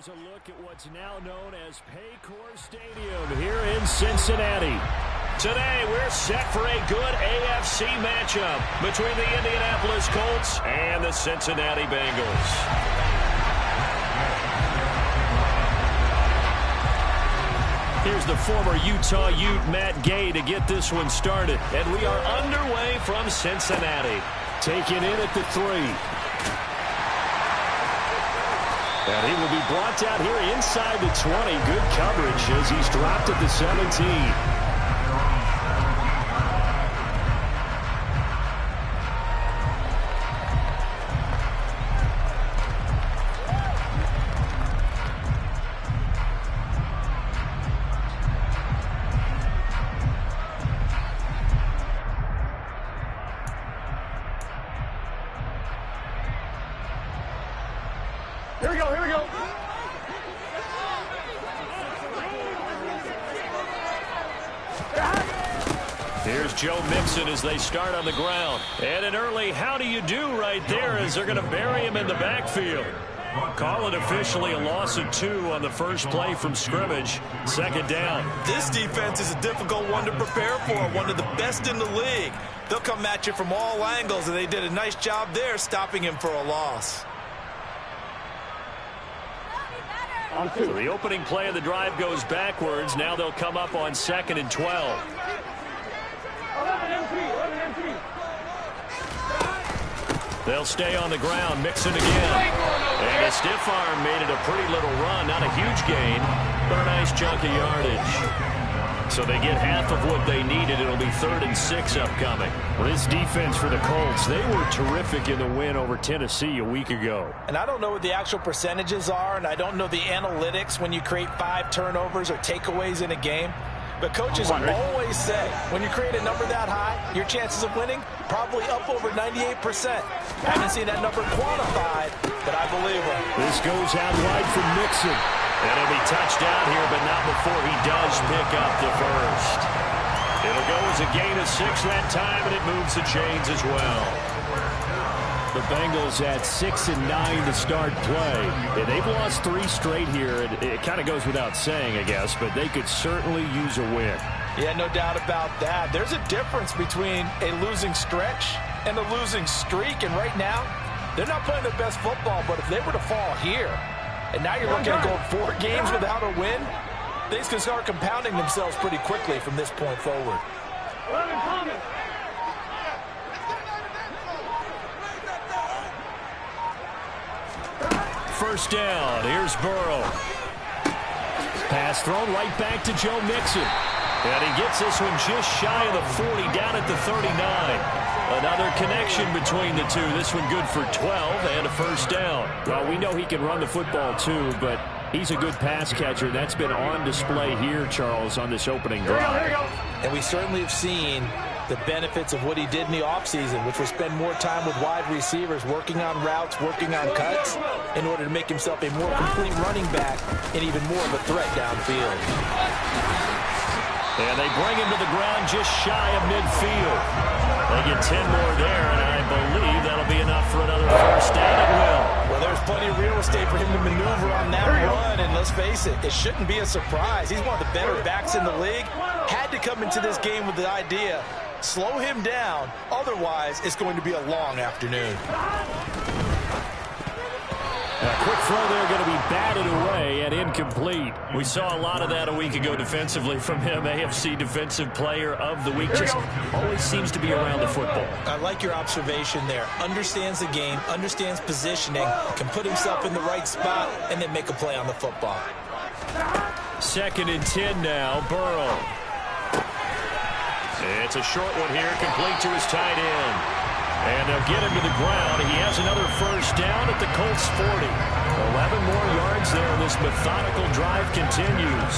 Here's a look at what's now known as Paycor Stadium here in Cincinnati. Today, we're set for a good AFC matchup between the Indianapolis Colts and the Cincinnati Bengals. Here's the former Utah Ute Matt Gay to get this one started. And we are underway from Cincinnati. Taken in at the 3. And he will be brought down here inside the 20. Good coverage as he's dropped at the 17. Here we go. Here's Joe Mixon as they start on the ground. And an early how do you do right there as they're going to bury him in the backfield. Call it officially a loss of 2 on the first play from scrimmage. Second down. This defense is a difficult one to prepare for, one of the best in the league. They'll come at you from all angles, and they did a nice job there stopping him for a loss. So the opening play of the drive goes backwards. Now they'll come up on 2nd and 12. They'll stay on the ground. Mixon again. And a stiff arm made it a pretty little run. Not a huge gain, but a nice chunk of yardage. So they get half of what they needed. It'll be 3rd and 6 upcoming. Well, this defense for the Colts, they were terrific in the win over Tennessee a week ago. And I don't know what the actual percentages are, and I don't know the analytics when you create 5 turnovers or takeaways in a game. But coaches always say, when you create a number that high, your chances of winning probably up over 98%. I haven't seen that number quantified, but I believe it. This goes out wide for Mixon. And he'll be touched down here, but not before he does pick up the first. It'll go as a gain of 6 that time, and it moves the chains as well. The Bengals at 6 and 9 to start play. And they've lost 3 straight here. It kind of goes without saying, I guess, but they could certainly use a win. Yeah, no doubt about that. There's a difference between a losing stretch and a losing streak. And right now, they're not playing their best football, but if they were to fall here, and now you're looking at going 4 games without a win, things can start compounding themselves pretty quickly from this point forward. First down. Here's Burrow. Pass thrown right back to Joe Mixon. And he gets this one just shy of the 40, down at the 39. Another connection between the two. This one good for 12 and a first down. Well, we know he can run the football too, but he's a good pass catcher. That's been on display here, Charles, on this opening drive. And we certainly have seen the benefits of what he did in the offseason, which was spend more time with wide receivers, working on routes, working on cuts, in order to make himself a more complete running back and even more of a threat downfield. And they bring him to the ground just shy of midfield. They get 10 more there, and I believe that'll be enough for another first down at will. Well, there's plenty of real estate for him to maneuver on that run, and let's face it, it shouldn't be a surprise. He's one of the better backs in the league. Had to come into this game with the idea, slow him down, otherwise it's going to be a long afternoon. A quick throw there going to be batted away and incomplete. We saw a lot of that a week ago defensively from him. AFC Defensive Player of the Week. Just always seems to be around the football. I like your observation there. Understands the game, understands positioning, can put himself in the right spot, and then make a play on the football. 2nd and 10 now. Burrow. It's a short one here, complete to his tight end. And they'll get him to the ground. He has another first down at the Colts 40. 11 more yards there. This methodical drive continues.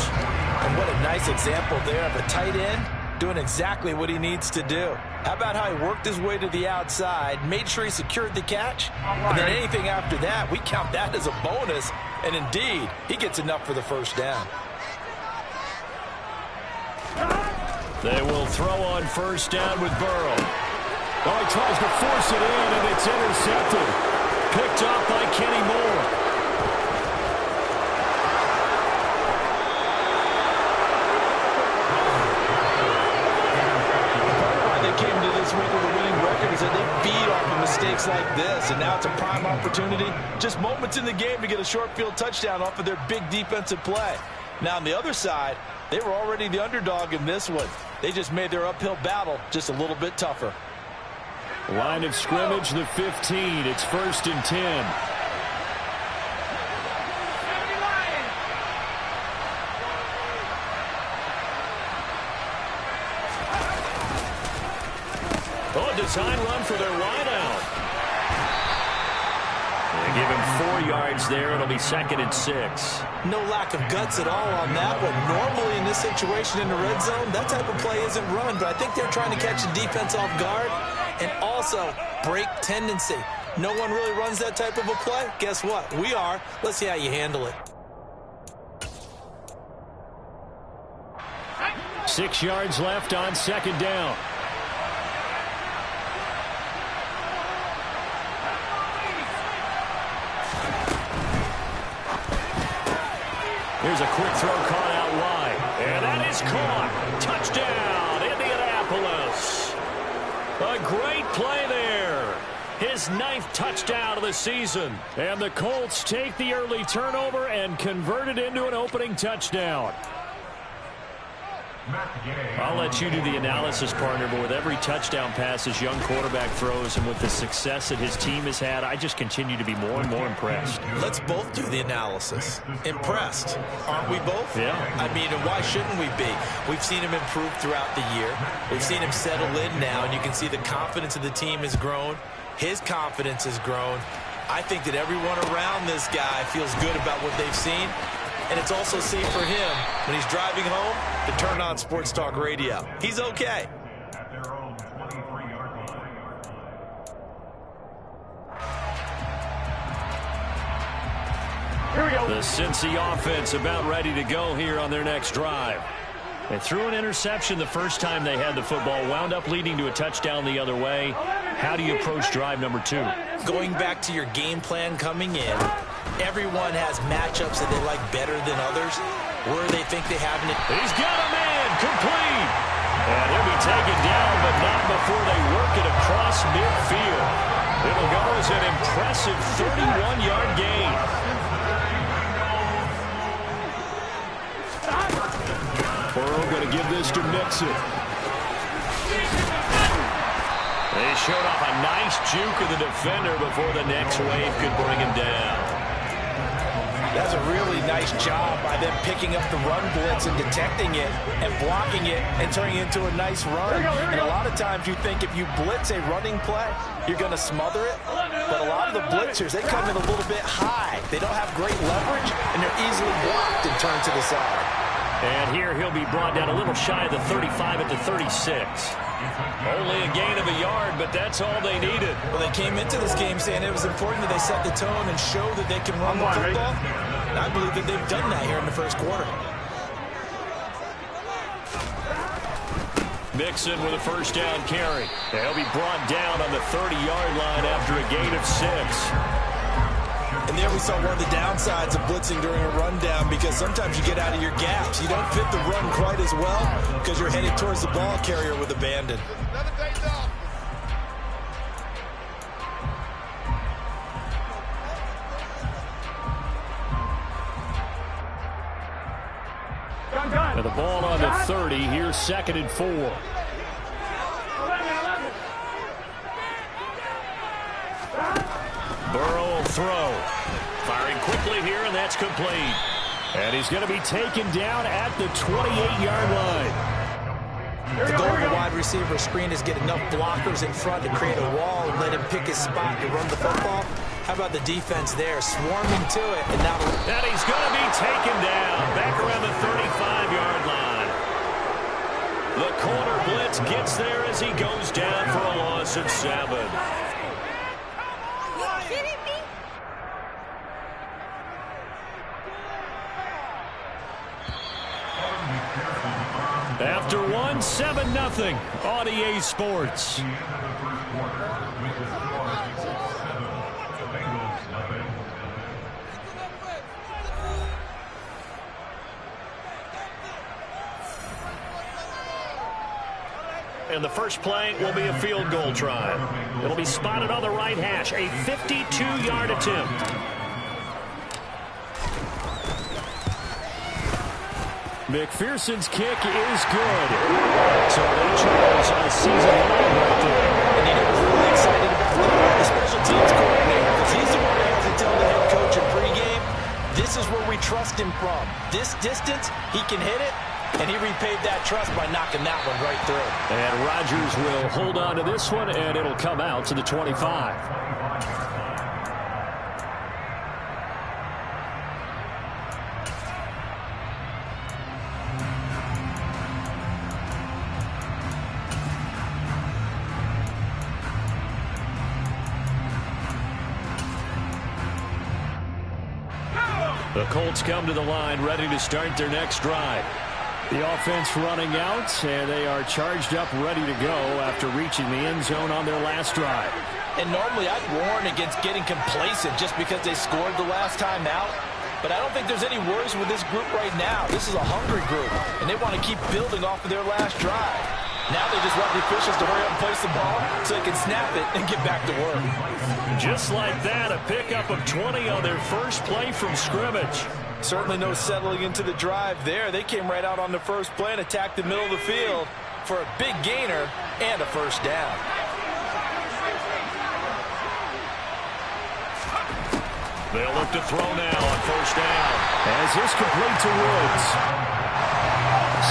And what a nice example there of a tight end doing exactly what he needs to do. How about how he worked his way to the outside, made sure he secured the catch, and then anything after that, we count that as a bonus. And indeed, he gets enough for the first down. They will throw on first down with Burrow. Oh, he tries to force it in, and it's intercepted. Picked off by Kenny Moore. this, and now it's a prime opportunity. Just moments in the game to get a short field touchdown off of their big defensive play. Now, on the other side, they were already the underdog in this one. They just made their uphill battle just a little bit tougher. Line of scrimmage, the 15. It's 1st and 10. Oh, design run for their wideout. They give him 4 yards there. It'll be 2nd and 6. No lack of guts at all on that one. Normally in this situation in the red zone, that type of play isn't run, but I think they're trying to catch the defense off guard and also break tendency. No one really runs that type of a play. Guess what? We are. Let's see how you handle it. 6 yards left on 2nd down. Here's a quick throw caught out wide. And that is caught. Touchdown, Indianapolis. A great play there. His 9th touchdown of the season. And the Colts take the early turnover and convert it into an opening touchdown. I'll let you do the analysis, partner, but with every touchdown pass his young quarterback throws and with the success that his team has had, I just continue to be more and more impressed. Let's both do the analysis. Impressed. Aren't we both? Yeah. I mean, and why shouldn't we be? We've seen him improve throughout the year. We've seen him settle in now, and you can see the confidence of the team has grown. His confidence has grown. I think that everyone around this guy feels good about what they've seen. And it's also safe for him when he's driving home to turn on Sports Talk Radio. He's okay. Here we go. The Cincy offense about ready to go here on their next drive. They threw an interception the first time they had the football, wound up leading to a touchdown the other way. How do you approach drive number 2? Going back to your game plan coming in, everyone has matchups that they like better than others, where they think they have it. He's got a man, complete. And he'll be taken down, but not before they work it across midfield. It'll go as an impressive 31-yard gain. Burrow going to give this to Mixon. They showed off a nice juke of the defender before the next wave could bring him down. That's a really nice job by them picking up the run blitz and detecting it and blocking it and turning it into a nice run. And a lot of times you think if you blitz a running play, you're going to smother it. But a lot of the blitzers, they come in a little bit high. They don't have great leverage, and they're easily blocked and turned to the side. And here he'll be brought down a little shy of the 35 at the 36. Only a gain of a yard, but that's all they needed. Well, they came into this game saying it was important that they set the tone and show that they can run the football. And I believe that they've done that here in the first quarter. Mixon with a first down carry. They'll be brought down on the 30-yard line after a gain of 6. And there we saw one of the downsides of blitzing during a rundown, because sometimes you get out of your gaps. You don't fit the run quite as well because you're headed towards the ball carrier with abandon. Now the ball on the 30. Here's 2nd and 4. Burrow will throw. Firing quickly here, and that's complete. And he's going to be taken down at the 28-yard line. The goal of a wide receiver screen is get enough blockers in front to create a wall and let him pick his spot to run the football. How about the defense there, swarming to it, and now... And he's going to be taken down back around the 35-yard line. The corner blitz gets there as he goes down for a loss of 7. After 1, 7-0 on EA Sports. and the first play will be a field goal try. It'll be spotted on the right hash, a 52-yard attempt. McPherson's kick is good. So they chose a season long right there. And you know what's really excited about that? The special teams coordinator, because he's the one that has to tell the head coach in pregame, this is where we trust him from. This distance, he can hit it, and he repaid that trust by knocking that one right through. And Rodgers will hold on to this one, and it'll come out to the 25. The Colts come to the line, ready to start their next drive. The offense running out, and they are charged up, ready to go after reaching the end zone on their last drive. And normally I'd warn against getting complacent just because they scored the last time out. But I don't think there's any worries with this group right now. This is a hungry group, and they want to keep building off of their last drive. Now they just want the officials to hurry up and place the ball so they can snap it and get back to work. Just like that, a pickup of 20 on their first play from scrimmage. Certainly no settling into the drive there. They came right out on the first play and attacked the middle of the field for a big gainer and a first down. They'll look to throw now on first down. As this complete to Woods.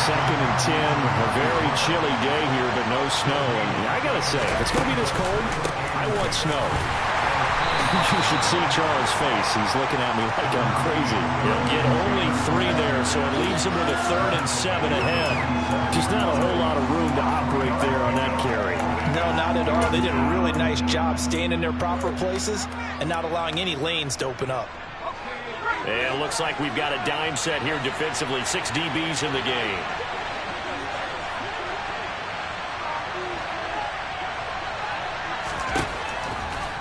2nd and 10, a very chilly day here, but no snow. And I got to say, if it's going to be this cold, I want snow. You should see Charles' face. He's looking at me like I'm crazy. He'll get only 3 there, so it leaves him with a 3rd and 7 ahead. Just not a whole lot of room to operate there on that carry. No, not at all. They did a really nice job staying in their proper places and not allowing any lanes to open up. And it looks like we've got a dime set here defensively. 6 DBs in the game.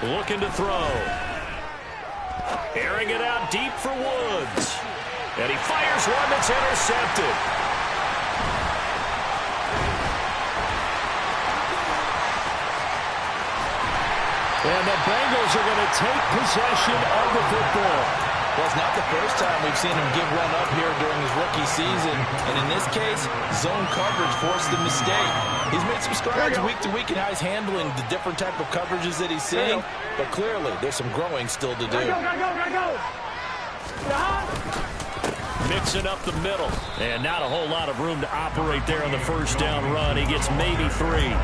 Looking to throw. Airing it out deep for Woods. And he fires one that's intercepted. And the Bengals are going to take possession of the football. Well, it's not the first time we've seen him give one up here during his rookie season. And in this case, zone coverage forced the mistake. He's made some strides week to week in how he's handling the different type of coverages that he's seeing. But clearly, there's some growing still to do. Mixing up the middle. And not a whole lot of room to operate there on the first down run. He gets maybe 3.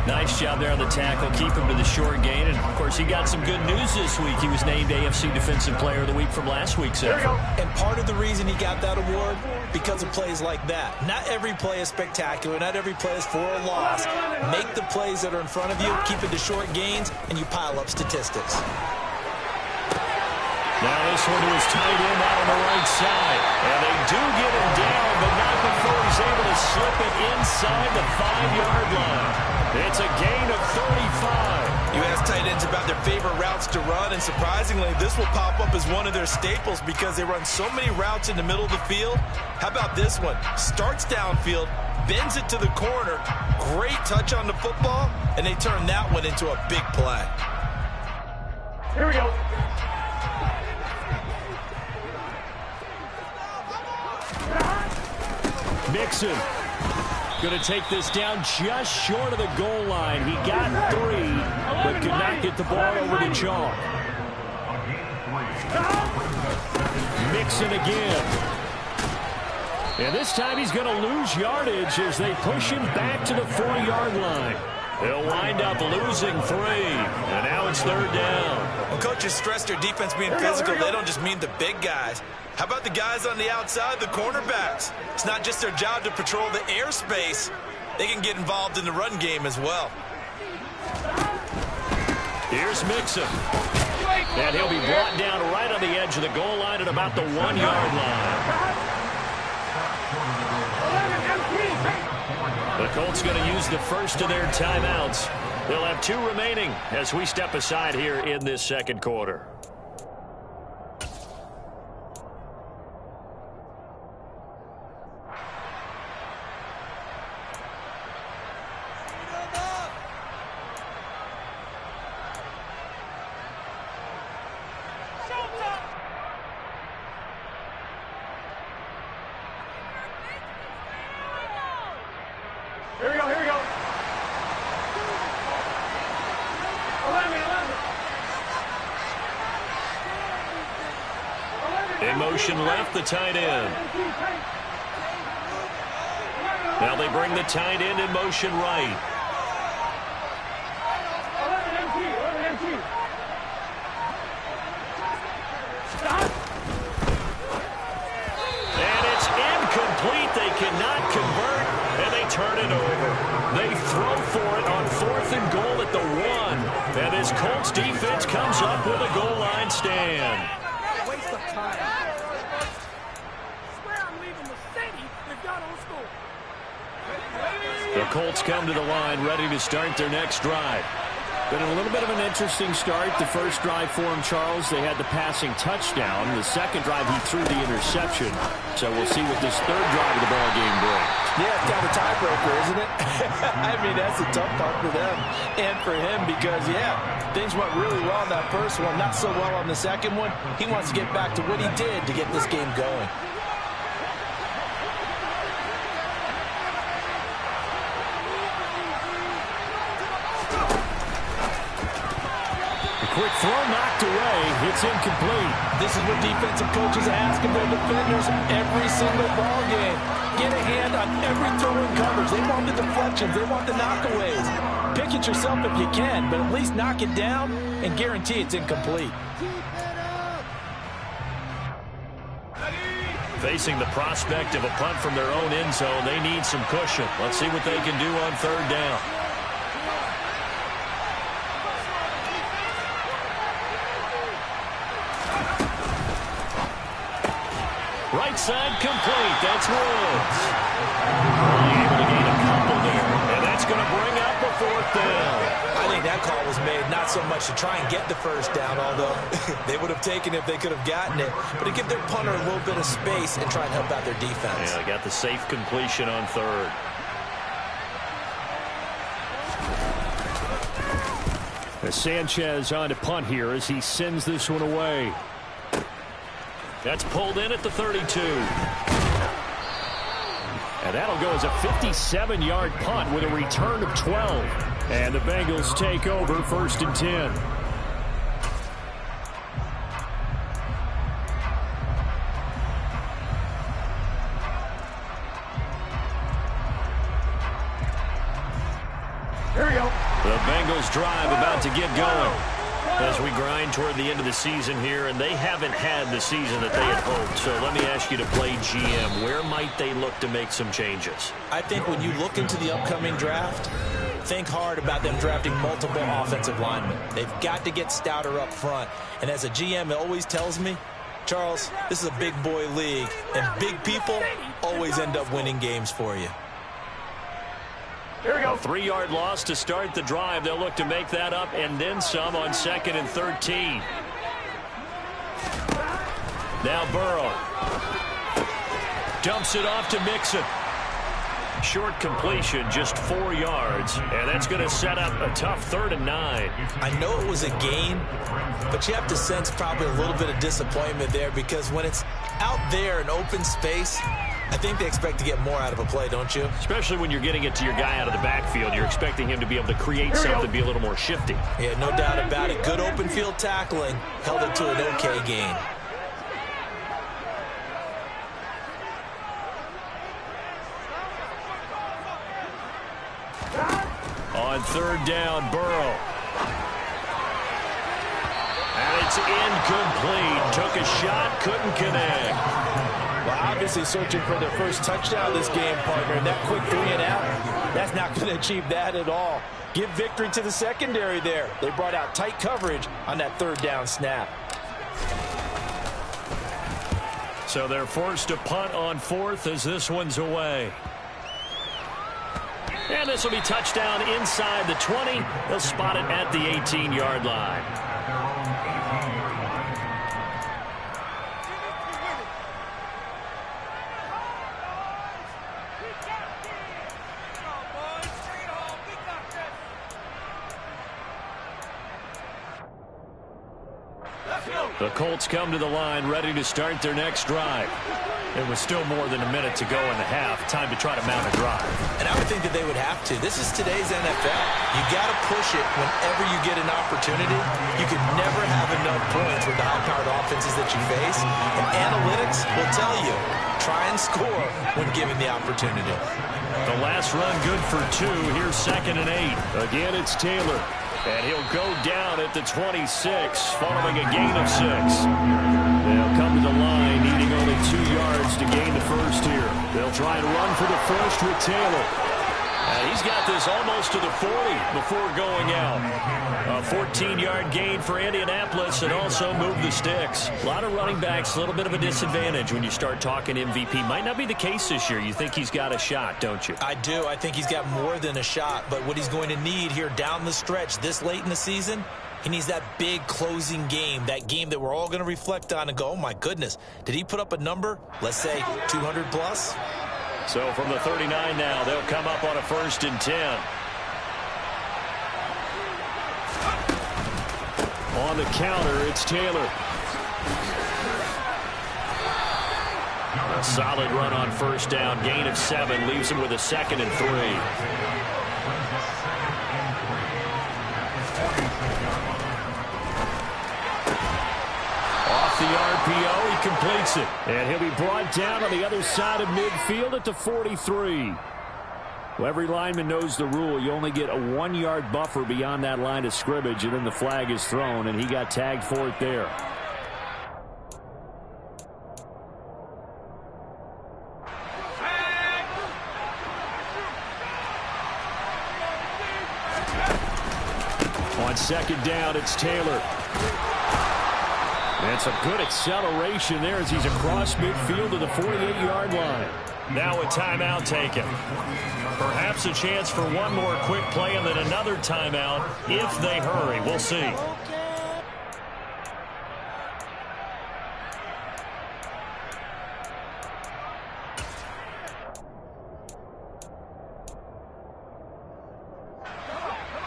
Nice job there on the tackle. Keep him to the short gain. And, of course, he got some good news this week. He was named AFC Defensive Player of the Week from last week's effort. And part of the reason he got that award, because of plays like that. Not every play is spectacular. Not every play is for a loss. Make the plays that are in front of you, keep it to short gains, and you pile up statistics. Now this one to his tight end out on the right side. And they do get him down, but not before he's able to slip it inside the 5-yard line. It's a gain of 35. You ask tight ends about their favorite routes to run, and surprisingly, this will pop up as one of their staples because they run so many routes in the middle of the field. How about this one? Starts downfield, bends it to the corner, great touch on the football, and they turn that one into a big play. Here we go. Mixon going to take this down just short of the goal line. He got 3, but could not get the ball over to Chalk. Mixon again. And this time he's going to lose yardage as they push him back to the 4-yard line. They'll wind up losing 3, and now it's 3rd down. When coaches stress their defense being physical, they don't just mean the big guys. How about the guys on the outside, the cornerbacks? It's not just their job to patrol the airspace. They can get involved in the run game as well. Here's Mixon. And he'll be brought down right on the edge of the goal line at about the 1-yard line. The Colts going to use the first of their timeouts. They'll have 2 remaining as we step aside here in this second quarter. In motion left, the tight end. Now they bring the tight end in motion right. And it's incomplete. They cannot convert, and they turn it over. They throw for it on 4th and goal at the 1. And this Colts defense comes up with a goal line stand. Waste of time. Swear I'm leaving the city if y'all don't score. The Colts come to the line ready to start their next drive. Been a little bit of an interesting start. The first drive for him, Charles, they had the passing touchdown. The second drive, he threw the interception. So we'll see what this third drive of the ball game brings. Yeah, it's kind of a tiebreaker, isn't it? I mean, that's a tough part for them and for him because, yeah, things went really well on that first one, not so well on the second one. He wants to get back to what he did to get this game going. Quick throw knocked away. It's incomplete. This is what defensive coaches ask of their defenders every single ball game. Get a hand on every throw in coverage. They want the deflections. They want the knockaways. Pick it yourself if you can, but at least knock it down and guarantee it's incomplete. Facing the prospect of a punt from their own end zone, they need some cushion. Let's see what they can do on third down. Right side complete. That's Woods. Only able to gain a couple there. And that's going to bring up the 4th down. I think that call was made not so much to try and get the first down, although they would have taken it if they could have gotten it, but to give their punter a little bit of space and try and help out their defense. Yeah, they got the safe completion on third. Sanchez on to punt here as he sends this one away. That's pulled in at the 32. And that'll go as a 57-yard punt with a return of 12. And the Bengals take over 1st and 10. Here we go. The Bengals drive about to get going as we grind toward the end of the season here, and they haven't had the season that they had hoped. So let me ask you to play GM. Where might they look to make some changes? I think when you look into the upcoming draft, think hard about them drafting multiple offensive linemen. They've got to get stouter up front. And as a GM, it always tells me, Charles, this is a big boy league, and big people always end up winning games for you. Here we go. A 3-yard loss to start the drive. They'll look to make that up and then some on 2nd and 13. Now Burrow. Dumps it off to Mixon. Short completion, just 4 yards. And that's going to set up a tough 3rd and 9. I know it was a gain, but you have to sense probably a little bit of disappointment there because when it's out there in open space, I think they expect to get more out of a play, don't you? Especially when you're getting it to your guy out of the backfield. You're expecting him to be able to create something, be a little more shifty. Yeah, no doubt about it. Good open field tackling. Held it to an okay gain. On 3rd down, Burrow. And it's incomplete. Took a shot, couldn't connect. Well, obviously searching for their first touchdown this game, partner. And that quick 3 and out, that's not going to achieve that at all. Give victory to the secondary there. They brought out tight coverage on that 3rd down snap. So they're forced to punt on 4th as this one's away. And this will be touchdown inside the 20. They'll spot it at the 18-yard line. The Colts come to the line ready to start their next drive. It was still more than a minute to go in the half. Time to try to mount a drive. And I would think that they would have to. This is today's NFL. You got to push it whenever you get an opportunity. You can never have enough points with the high-powered offenses that you face. And analytics will tell you, try and score when given the opportunity. The last run good for 2. Here's 2nd and 8. Again, it's Taylor. And he'll go down at the 26, following a gain of 6. They'll come to the line, needing only 2 yards to gain the first here. They'll try and run for the first with Taylor. And he's got this almost to the 40 before going out. A 14-yard gain for Indianapolis and also move the sticks. A lot of running backs, a little bit of a disadvantage when you start talking MVP. Might not be the case this year. You think he's got a shot, don't you? I do. I think he's got more than a shot. But what he's going to need here down the stretch this late in the season, he needs that big closing game, that game that we're all going to reflect on and go, oh, my goodness, did he put up a number, let's say 200 plus? So from the 39 now, they'll come up on a 1st and 10. On the counter, it's Taylor. A solid run on 1st down. Gain of 7 leaves him with a 2nd and 3. Off the RPO, he completes it. And he'll be brought down on the other side of midfield at the 43. Well, every lineman knows the rule. You only get a 1-yard buffer beyond that line of scrimmage, and then the flag is thrown, and he got tagged for it there. On 2nd down, it's Taylor. And some good acceleration there as he's across midfield to the 48-yard line. Now a timeout taken. Perhaps a chance for one more quick play and then another timeout if they hurry. We'll see.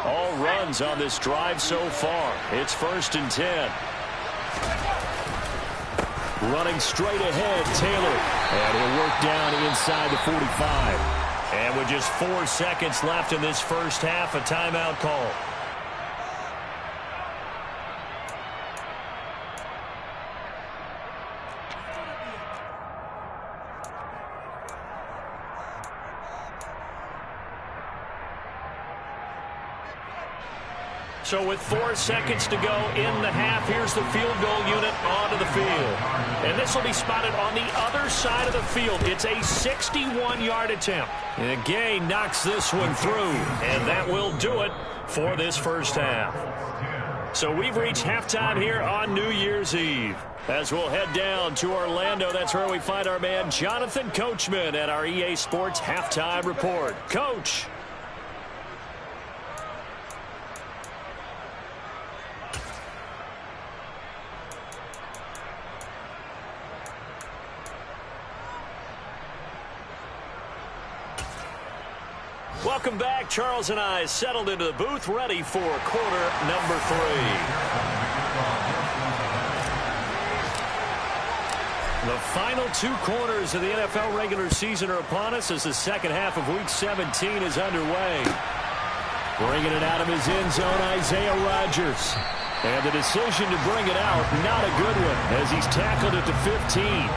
All runs on this drive so far. It's 1st and 10. Running straight ahead, Taylor. And he'll work down inside the 45. And with just 4 seconds left in this first half, a timeout call. So with 4 seconds to go in the half, here's the field goal unit onto the field. And this will be spotted on the other side of the field. It's a 61-yard attempt. And Gay knocks this one through. And that will do it for this first half. So we've reached halftime here on New Year's Eve. As we'll head down to Orlando, that's where we find our man Jonathan Coachman at our EA Sports Halftime Report. Coach. Welcome back. Charles and I settled into the booth, ready for quarter number 3. The final 2 quarters of the NFL regular season are upon us as the second half of Week 17 is underway. Bringing it out of his end zone, Isaiah Rodgers. And the decision to bring it out, not a good one, as he's tackled at the 15.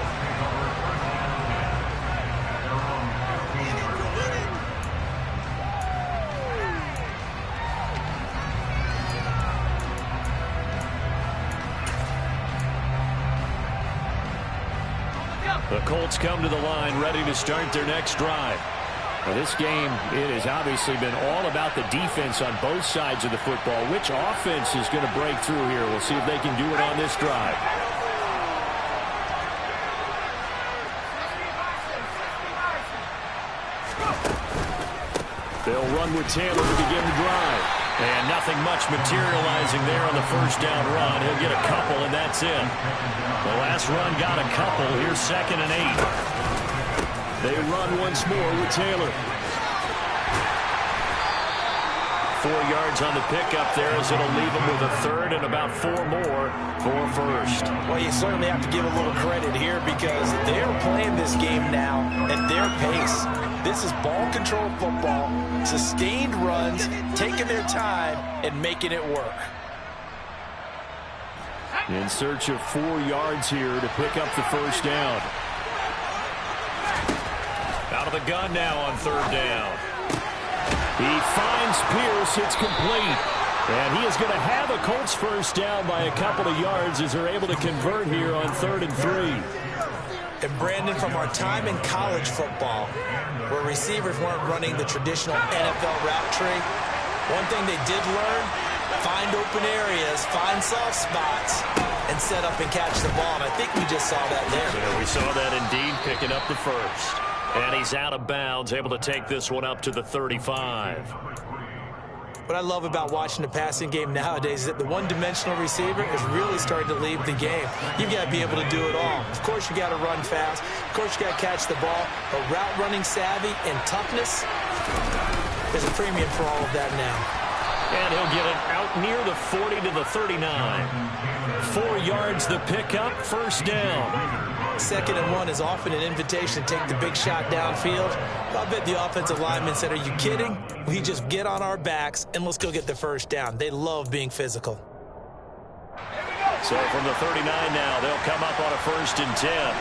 The Colts come to the line ready to start their next drive. Well, this game, it has obviously been all about the defense on both sides of the football. Which offense is going to break through here? We'll see if they can do it on this drive. They'll run with Taylor to begin the drive. And nothing much materializing there on the first down run. He'll get a couple, and that's it. The last run got a couple. Here's 2nd and 8. They run once more with Taylor. 4 yards on the pickup there, as it'll leave him with a third and about 4 more for first. Well, you certainly have to give a little credit here because they're playing this game now at their pace. This is ball control football, sustained runs, taking their time and making it work. In search of 4 yards here to pick up the first down. Out of the gun now on 3rd down. He finds Pierce. It's complete. And he is going to have a Colts first down by a couple of yards as they're able to convert here on 3rd and 3. And Brandon, from our time in college football, where receivers weren't running the traditional NFL route tree, one thing they did learn, find open areas, find soft spots, and set up and catch the ball. And I think we just saw that there. Yeah, we saw that indeed, picking up the first. And he's out of bounds, able to take this one up to the 35. What I love about watching the passing game nowadays is that the one-dimensional receiver is really starting to leave the game. You've got to be able to do it all. Of course, you got to run fast. Of course, you got to catch the ball. But route running savvy and toughness, there's a premium for all of that now. And he'll get it out near the 40 to the 39. 4 yards the pickup, first down. 2nd and 1 is often an invitation to take the big shot downfield. I bet the offensive lineman said, are you kidding? We just get on our backs and let's go get the first down. They love being physical. So from the 39 now, they'll come up on a 1st and 10.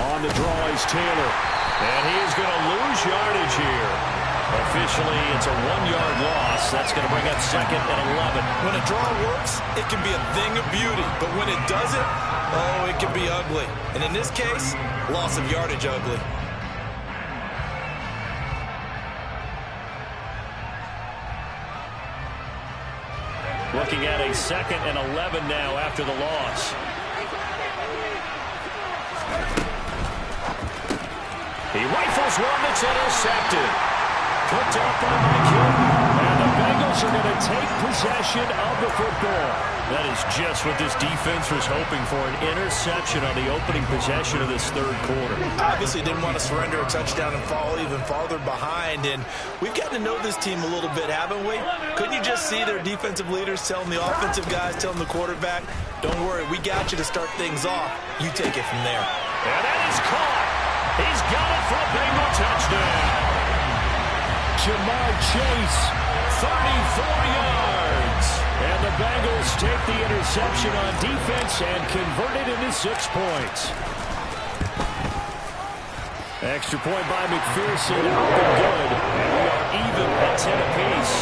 On the draw is Taylor. And he is going to lose yardage here. Officially, it's a 1-yard loss. That's going to bring up 2nd and 11. When a draw works, it can be a thing of beauty. But when it doesn't, oh, it can be ugly. And in this case, loss of yardage ugly. Looking at a 2nd and 11 now after the loss. He rifles one that's intercepted. Picked off by Mike Hill. And the Bengals are going to take possession of the football. That is just what this defense was hoping for, an interception on the opening possession of this 3rd quarter. Obviously didn't want to surrender a touchdown and fall even farther behind. And we've gotten to know this team a little bit, haven't we? Couldn't you just see their defensive leaders telling the offensive guys, telling the quarterback, don't worry, we got you to start things off. You take it from there. And that is caught. He's got it for a Bengal touchdown. Jamar Chase, 34 yards. And the Bengals take the interception on defense and convert it into 6 points. Extra point by McPherson, up and good. And we are even at 10 apiece.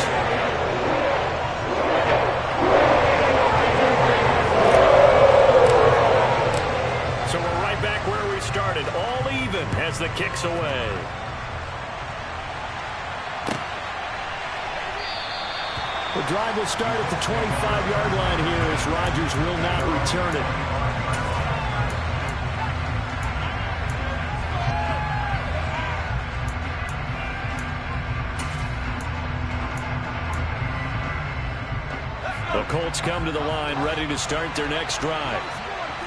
So we're right back where we started, all even as the kick's away. The drive will start at the 25-yard line here as Rodgers will not return it. The Colts come to the line ready to start their next drive.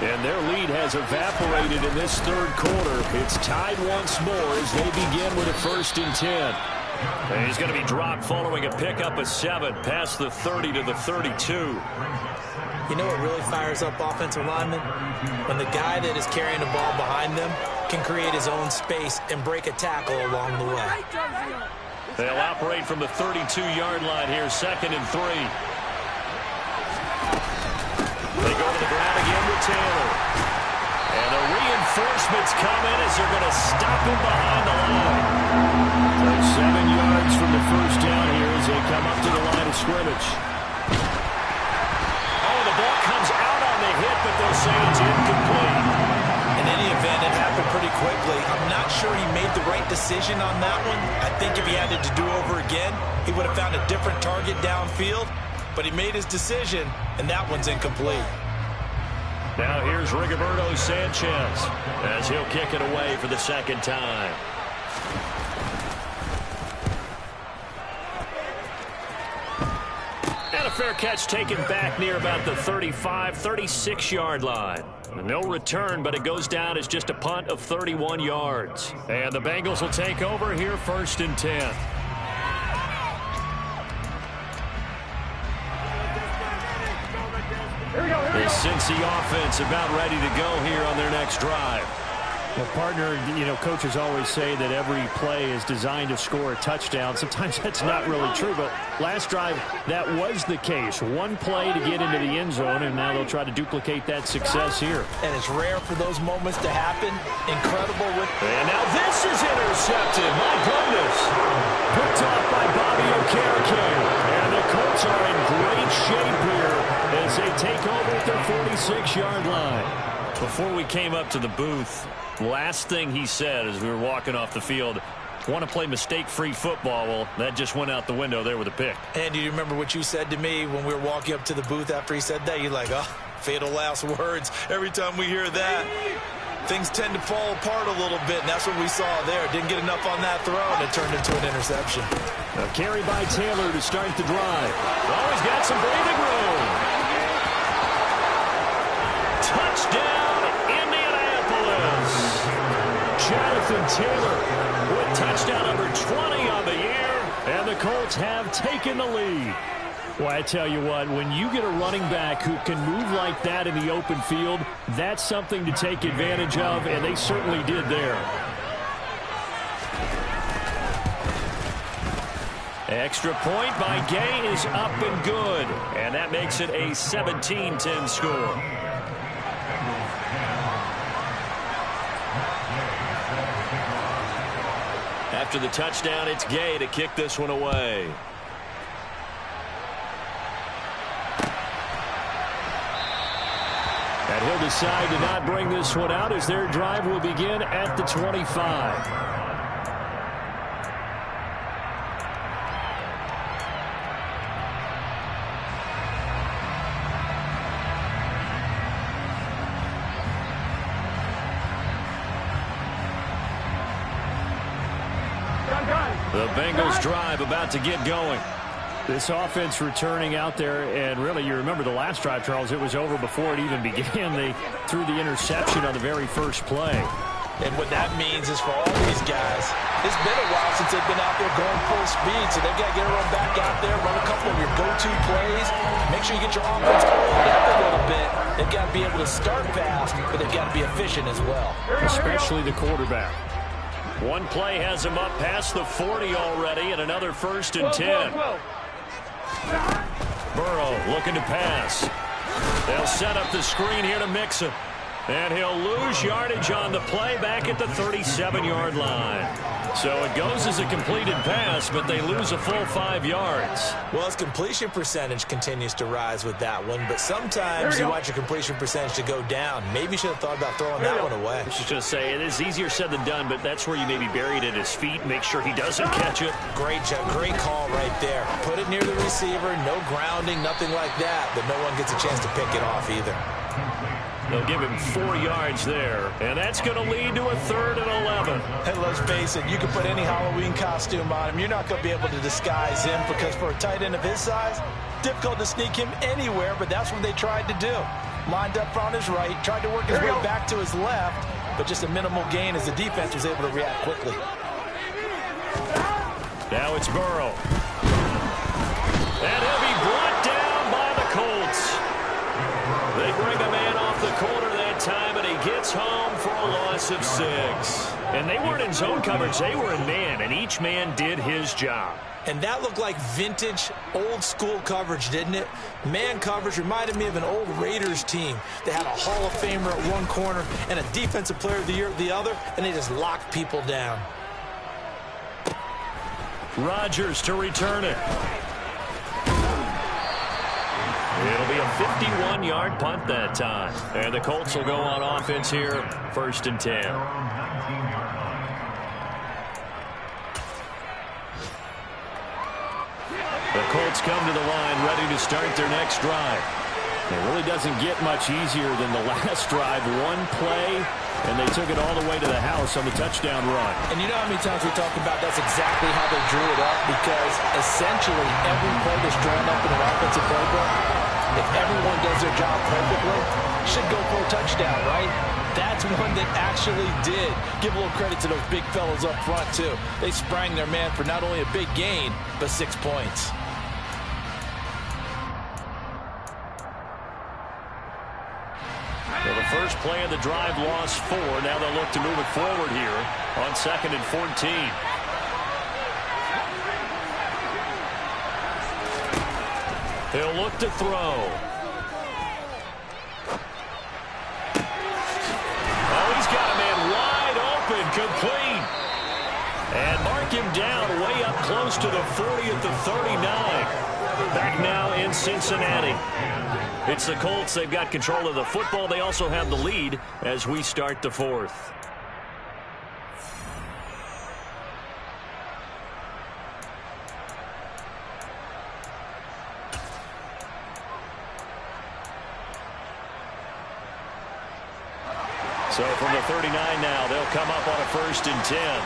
And their lead has evaporated in this 3rd quarter. It's tied once more as they begin with a 1st and 10. And he's going to be dropped following a pickup of 7 past the 30 to the 32. You know what really fires up offensive linemen? When the guy that is carrying the ball behind them can create his own space and break a tackle along the way. They'll operate from the 32-yard line here, 2nd and 3. They go to the ground again with Taylor. And the reinforcements come in as they're going to stop him behind the line. So 7 yards from the first down here as they come up to the line of scrimmage. Oh, the ball comes out on the hit, but they'll say it's incomplete. In any event, it happened pretty quickly. I'm not sure he made the right decision on that one. I think if he had it to do over again, he would have found a different target downfield. But he made his decision, and that one's incomplete. Now here's Rigoberto Sanchez as he'll kick it away for the 2nd time. fair catch taken back near about the 35, 36-yard line. No return, but it goes down as just a punt of 31 yards. And the Bengals will take over here 1st and 10. The Cincy offense about ready to go here on their next drive. Well, partner, coaches always say that every play is designed to score a touchdown. Sometimes that's not really true, but last drive, that was the case. One play to get into the end zone, and now they'll try to duplicate that success here. And it's rare for those moments to happen. Incredible with... And now this is intercepted. My goodness. Picked off by Bobby Okereke. And the Colts are in great shape here as they take over at their 46-yard line. Before we came up to the booth, last thing he said as we were walking off the field, want to play mistake-free football. Well, that just went out the window there with a pick. And do you remember what you said to me when we were walking up to the booth after he said that? You're like, oh, fatal last words. Every time we hear that, things tend to fall apart a little bit, and that's what we saw there. Didn't get enough on that throw, and it turned into an interception. A carry by Taylor to start the drive. Oh, he's got some breathing room. Touchdown, Indianapolis. Jonathan Taylor with touchdown number 20 on the year, and the Colts have taken the lead. Well, I tell you what, when you get a running back who can move like that in the open field, that's something to take advantage of, and they certainly did there. Extra point by Gay is up and good, and that makes it a 17-10 score. After the touchdown, it's Gay to kick this one away. And he'll decide to not bring this one out as their drive will begin at the 25. The Bengals drive about to get going. This offense returning out there, and really, you remember the last drive, Charles, it was over before it even began. They threw the interception on the very first play. And what that means is for all these guys, it's been a while since they've been out there going full speed, so they've got to get everyone back out there, run a couple of your go-to plays, make sure you get your offense cleaned up a little bit. They've got to be able to start fast, but they've got to be efficient as well. Especially the quarterback. One play has him up past the 40 already, and another 1st and 10. Burrow looking to pass. They'll set up the screen here to Mixon. And he'll lose yardage on the play back at the 37-yard line. So it goes as a completed pass, but they lose a full 5 yards. Well, his completion percentage continues to rise with that one, but sometimes you want your completion percentage to go down. Maybe you should have thought about throwing that one away. I was just going to say, it is easier said than done, but that's where you maybe bury it at his feet, make sure he doesn't catch it. Great job, great call right there. Put it near the receiver, no grounding, nothing like that, but no one gets a chance to pick it off either. They'll give him 4 yards there, and that's going to lead to a 3rd and 11. And let's face it, you can put any Halloween costume on him. You're not going to be able to disguise him because for a tight end of his size, difficult to sneak him anywhere, but that's what they tried to do. Lined up on his right, tried to work his way back to his left, but just a minimal gain as the defense was able to react quickly. Now it's Burrow. And he'll be brought down by the Colts. They bring a man off the corner that time, and he gets home for a loss of 6. And they weren't in zone coverage. They were in man, and each man did his job. And that looked like vintage, old-school coverage, didn't it? Man coverage reminded me of an old Raiders team. They had a Hall of Famer at one corner and a Defensive Player of the Year at the other, and they just locked people down. Rodgers to return it. It'll be a 51-yard punt that time. And the Colts will go on offense here, 1st and 10. The Colts come to the line ready to start their next drive. It really doesn't get much easier than the last drive. One play, and they took it all the way to the house on the touchdown run. And you know how many times we talked about that's exactly how they drew it up, because essentially every play that's drawn up in an offensive playbook, if everyone does their job perfectly, should go for a touchdown, right? That's one that actually did. Give a little credit to those big fellas up front, too. They sprang their man for not only a big gain, but 6 points. Well, the first play of the drive lost 4. Now they'll look to move it forward here on 2nd and 14. He'll look to throw. Oh, he's got a man wide open, complete. And mark him down way up close to the 40 at the 39. Back now in Cincinnati. It's the Colts. They've got control of the football. They also have the lead as we start the 4th. So from the 39 now, they'll come up on a 1st and 10.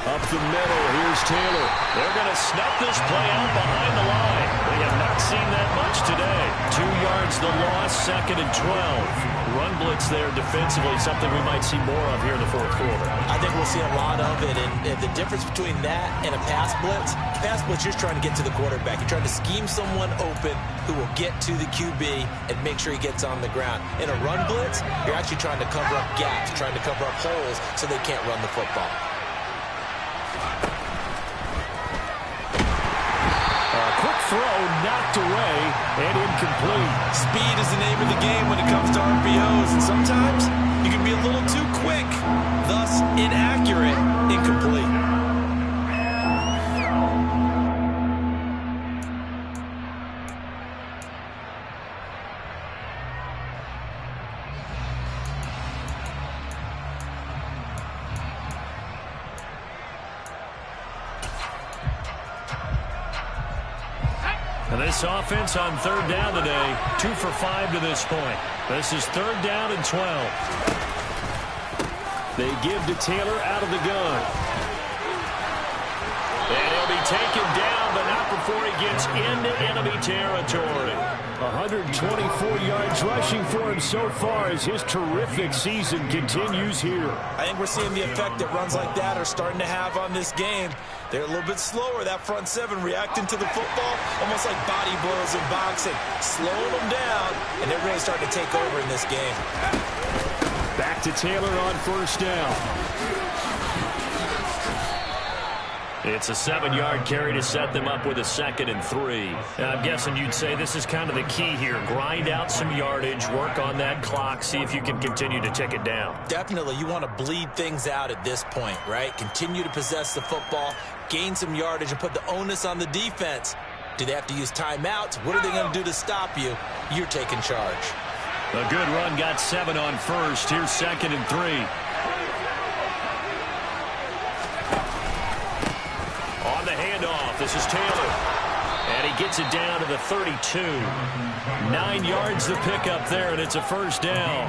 Up the middle, here's Taylor. They're going to snuff this play out behind the line. We have not seen that much today. 2 yards the loss, 2nd and 12. Run blitz there defensively, something we might see more of here in the 4th quarter. I think we'll see a lot of it, and the difference between that and a pass blitz, you're trying to get to the quarterback. You're trying to scheme someone open who will get to the QB and make sure he gets on the ground. In a run blitz, you're actually trying to cover up gaps, trying to cover up holes so they can't run the football. Quick throw, knocked away, and incomplete. Speed is the name of the game when it comes to RPOs, and sometimes you can be a little too quick, thus inaccurate, incomplete. And this offense on 3rd down today, 2 for 5 to this point. This is 3rd down and 12. They give to Taylor out of the gun. And he'll be taken down, but not before he gets into enemy territory. 124 yards rushing for him so far as his terrific season continues here. I think we're seeing the effect that runs like that are starting to have on this game. They're a little bit slower, that front 7 reacting to the football, almost like body blows in boxing, slowing them down, and they're really starting to take over in this game. Back to Taylor on 1st down. It's a 7-yard carry to set them up with a 2nd and 3. Now, I'm guessing you'd say this is kind of the key here. Grind out some yardage, work on that clock, see if you can continue to tick it down. Definitely, you want to bleed things out at this point, right? Continue to possess the football, gain some yardage, and put the onus on the defense. Do they have to use timeouts? What are they going to do to stop you? You're taking charge. A good run, got 7 on 1st. Here's 2nd and 3. On the handoff, this is Taylor. And he gets it down to the 32. 9 yards the pickup there, and it's a 1st down.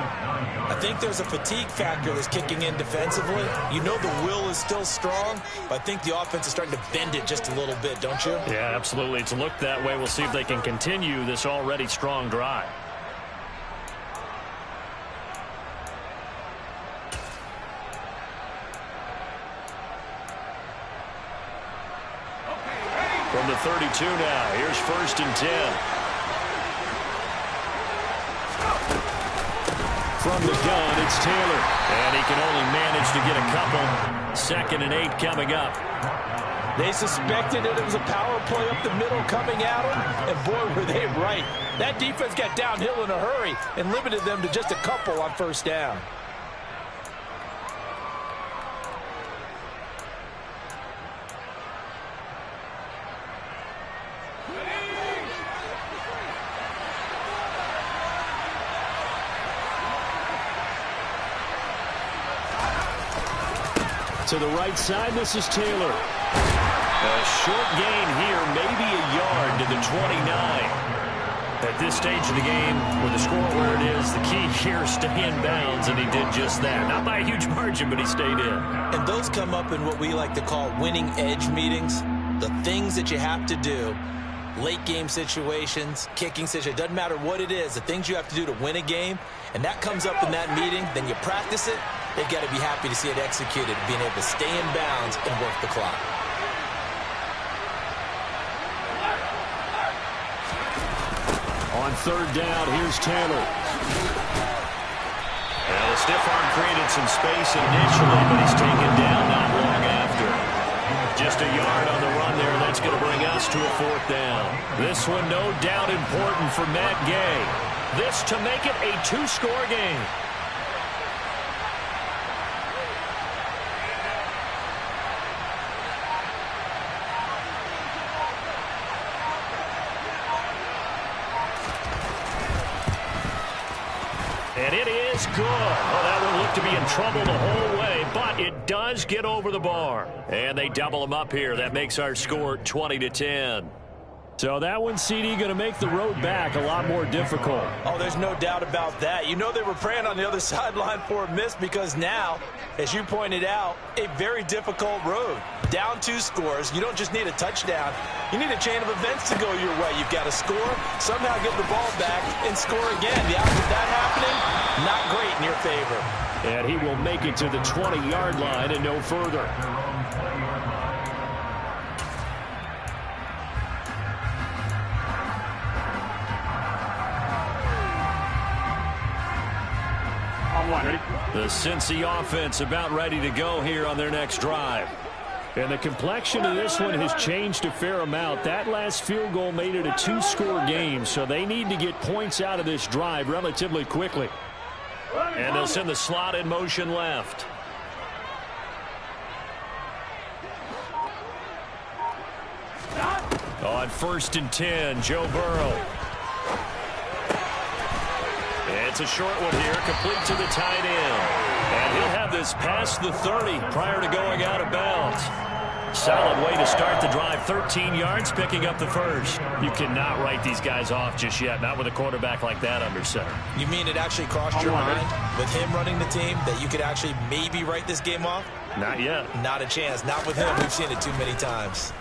I think there's a fatigue factor that's kicking in defensively. You know the will is still strong, but I think the offense is starting to bend it just a little bit, don't you? Yeah, absolutely. It's looked that way. We'll see if they can continue this already strong drive. From the 32 now, here's 1st and 10. From the gun, it's Taylor. And he can only manage to get a couple. 2nd and 8 coming up. They suspected that it was a power play up the middle coming at them, and boy, were they right. That defense got downhill in a hurry and limited them to just a couple on 1st down. To the right side, this is Taylor. A short gain here, maybe a yard to the 29. At this stage of the game, with the score where it is, the key here is stay in bounds, and he did just that. Not by a huge margin, but he stayed in. And those come up in what we like to call winning edge meetings. The things that you have to do, late game situations, kicking situations, doesn't matter what it is, the things you have to do to win a game, and that comes up in that meeting, then you practice it, they've got to be happy to see it executed, being able to stay in bounds and work the clock. On third down, here's Taylor. Well, the stiff arm created some space initially, but he's taken down not long after. Just a yard on the run there, and that's going to bring us to a fourth down. This one no doubt important for Matt Gay. This to make it a two-score game. And it is good. Well, that one looked to be in trouble the whole way, but it does get over the bar. And they double them up here. That makes our score 20-10. So that one, CD, going to make the road back a lot more difficult. Oh, there's no doubt about that. You know they were praying on the other sideline for a miss because now, as you pointed out, a very difficult road. Down 2 scores. You don't just need a touchdown. You need a chain of events to go your way. You've got to score, somehow get the ball back, and score again. The odds of that happening, not great in your favor. And he will make it to the 20-yard line and no further. The Cincy offense about ready to go here on their next drive. And the complexion of this one has changed a fair amount. That last field goal made it a 2-score game, so they need to get points out of this drive relatively quickly. And they'll send the slot in motion left. On 1st and 10, Joe Burrow. It's a short one here, complete to the tight end. And he'll have this past the 30 prior to going out of bounds. Solid way to start the drive. 13 yards, picking up the first. You cannot write these guys off just yet, not with a quarterback like that under center. You mean it actually crossed your mind with him running the team that you could actually maybe write this game off? Not yet. Not a chance. Not with him. We've seen it too many times.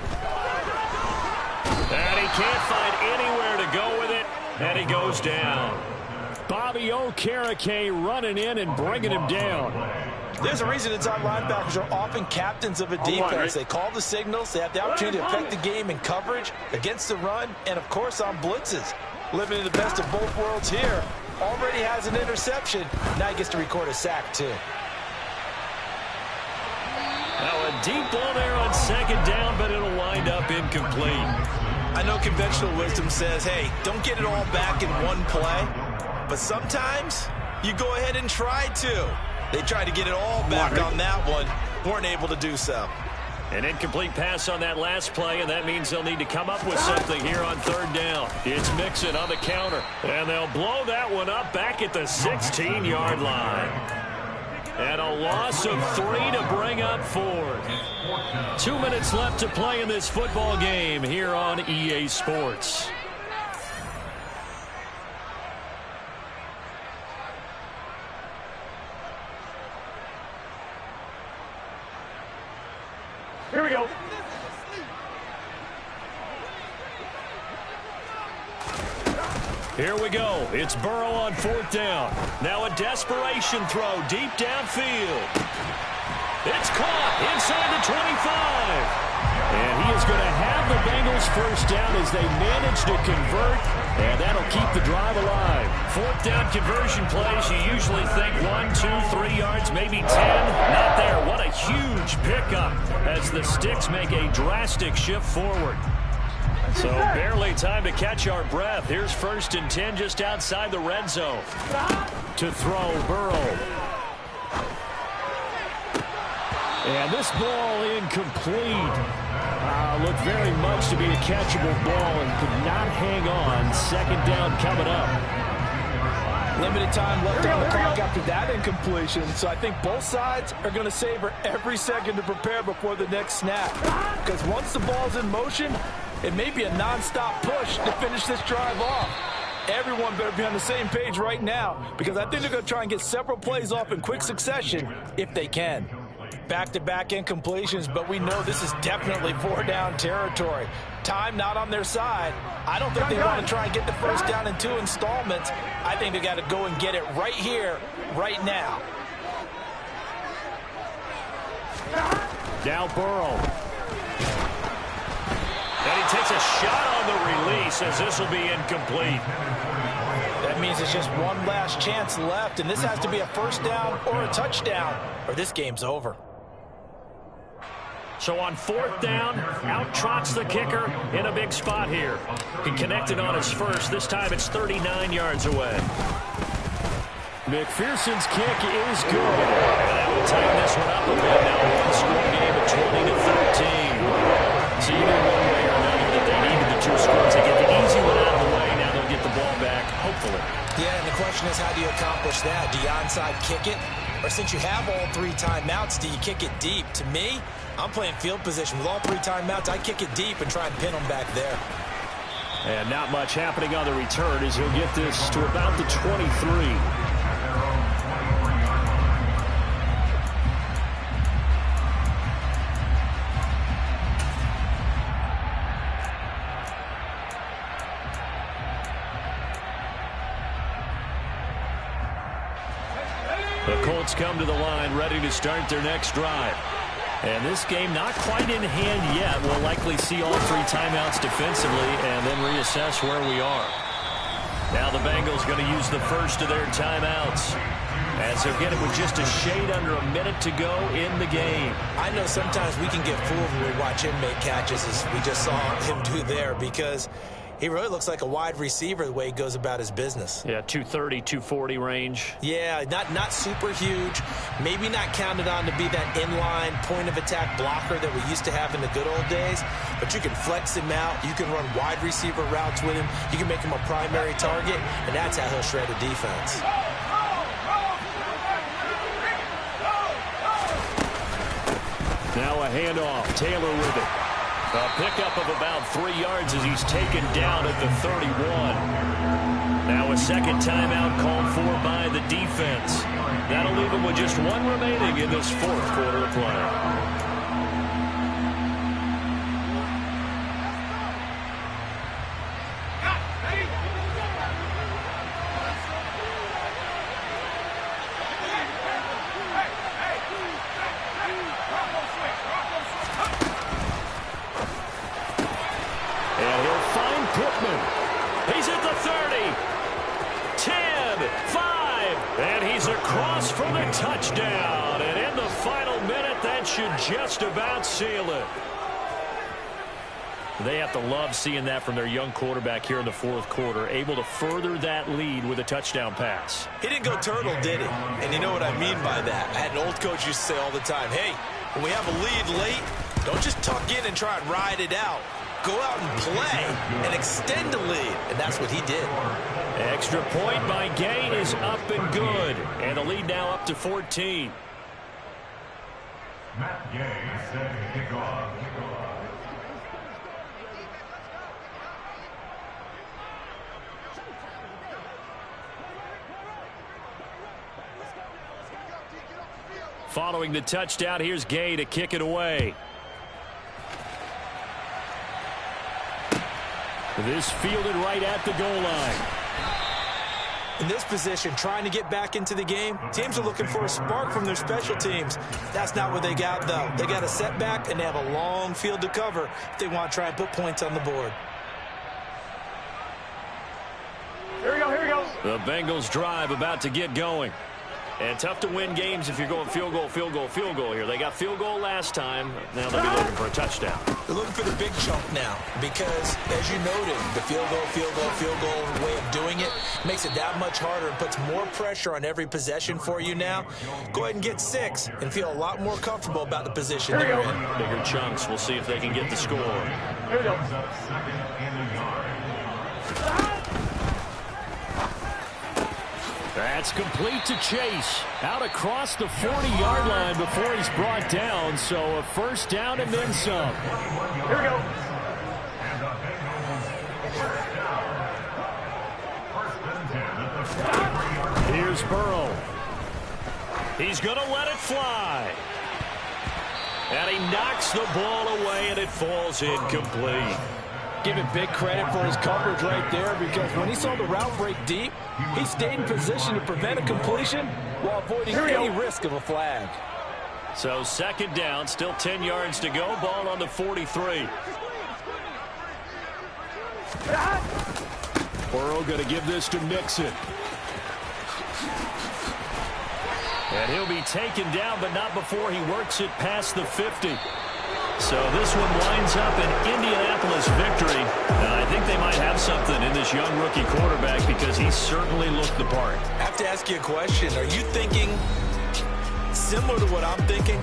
And he can't find anywhere to go with it, and he goes down. Bobby Okereke running in and bringing him down. There's a reason inside linebackers are often captains of a defense. They call the signals. They have the opportunity to affect the game in coverage, against the run, and, of course, on blitzes. Living in the best of both worlds here. Already has an interception. Now he gets to record a sack, too. Now a deep ball there on 2nd down, but it'll wind up incomplete. I know conventional wisdom says, hey, don't get it all back in one play. But sometimes you go ahead and try to. They tried to get it all back on that one. Weren't able to do so. An incomplete pass on that last play, and that means they'll need to come up with something here on 3rd down. It's Mixon on the counter, and they'll blow that one up back at the 16-yard line. And a loss of 3 to bring up 4th. 2 minutes left to play in this football game here on EA Sports. Here we go. Here we go. It's Burrow on 4th down. Now a desperation throw deep downfield. It's caught inside the 25. And he is going to have the Bengals first down as they manage to convert, and that'll keep the drive alive. 4th down conversion plays, you usually think 1, 2, 3 yards, maybe 10. Not there. What a huge pickup as the Sticks make a drastic shift forward. So barely time to catch our breath. Here's 1st and 10 just outside the red zone. To throw, Burrow. And this ball incomplete. Looked very much to be a catchable ball and could not hang on. 2nd down coming up. Limited time left on the clock after that incompletion, so I think both sides are going to savor every second to prepare before the next snap. Because once the ball's in motion, it may be a non-stop push to finish this drive off. Everyone better be on the same page right now, because I think they're going to try and get several plays off in quick succession if they can. Back-to-back incompletions, but we know this is definitely 4-down territory. Time not on their side. I don't think they want to try and get the first down in 2 installments. I think they got to go and get it right here, right now. Now Burrow. And he takes a shot on the release as this will be incomplete. That means it's just one last chance left, and this has to be a first down or a touchdown, or this game's over. So on 4th down, out trots the kicker in a big spot here. He connected on his first. This time it's 39 yards away. McPherson's kick is good. And that will tighten this one up a bit. Now one score game at 20-13. So you know one way or another that they needed the 2 scores. They get the easy one out of the way. Now they'll get the ball back, hopefully. Yeah, and the question is, how do you accomplish that? Do you onside kick it? Or since you have all 3 timeouts, do you kick it deep? To me, I'm playing field position. With all 3 timeouts, I kick it deep and try and pin them back there. And not much happening on the return as he'll get this to about the 23. The Colts come to the line ready to start their next drive. And this game not quite in hand yet. We'll likely see all 3 timeouts defensively and then reassess where we are. Now the Bengals going to use the first of their timeouts as they're getting with just a shade under a minute to go in the game. I know sometimes we can get fooled when we watch him make catches, as we just saw him do there, because he really looks like a wide receiver the way he goes about his business. Yeah, 230, 240 range. Yeah, not super huge. Maybe not counted on to be that inline point-of-attack blocker that we used to have in the good old days. But you can flex him out. You can run wide receiver routes with him. You can make him a primary target, and that's how he'll shred a defense. Now a handoff. Taylor with it. A pickup of about 3 yards as he's taken down at the 31. Now a second timeout called for by the defense. That'll leave him with just 1 remaining in this 4th quarter of play. He's at the 30, 10, 5, and he's across for the touchdown. And in the final minute, that should just about seal it. They have to love seeing that from their young quarterback here in the 4th quarter, able to further that lead with a touchdown pass. He didn't go turtle, did he? And you know what I mean by that. I had an old coach used to say all the time, hey, when we have a lead late, don't just tuck in and try and ride it out. Go out and play and extend the lead, and that's what he did. Extra point by Gain is up and good, and the lead now up to 14. Matt Gay set kickoff. Following the touchdown, here's Gay to kick it away. This fielded right at the goal line. In this position, trying to get back into the game, teams are looking for a spark from their special teams. That's not what they got, though. They got a setback, and they have a long field to cover if they want to try and put points on the board. Here we go, here we go. The Bengals drive about to get going. And tough to win games if you're going field goal, field goal, field goal here. They got field goal last time. Now they'll be looking for a touchdown. They're looking for the big chunk now because, as you noted, the field goal way of doing it makes it that much harder and puts more pressure on every possession for you now. Go ahead and get 6 and feel a lot more comfortable about the position they're in. Bigger chunks. We'll see if they can get the score. Here we go. That's complete to Chase. Out across the 40-yard line before he's brought down. So a first down and then some. Here we go. Here's Burrow. He's going to let it fly. And he knocks the ball away, and it falls incomplete. Give him big credit for his coverage right there, because when he saw the route break deep, he stayed in position to prevent a completion while avoiding any risk of a flag. So second down, still 10 yards to go. Ball on the 43. Burrow going to give this to Mixon. And he'll be taken down, but not before he works it past the 50. So this one winds up an Indianapolis victory. And I think they might have something in this young rookie quarterback, because he certainly looked the part. I have to ask you a question. Are you thinking similar to what I'm thinking?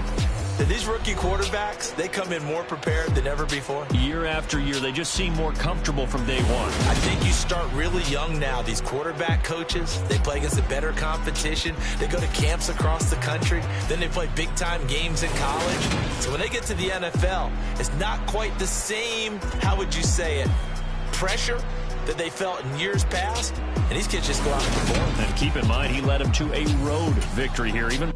That these rookie quarterbacks, they come in more prepared than ever before? Year after year, they just seem more comfortable from day one. I think you start really young now. These quarterback coaches, they play against a better competition. They go to camps across the country. Then they play big-time games in college. So when they get to the NFL, it's not quite the same, how would you say it, pressure that they felt in years past. And these kids just go out and perform. And keep in mind, he led them to a road victory here, even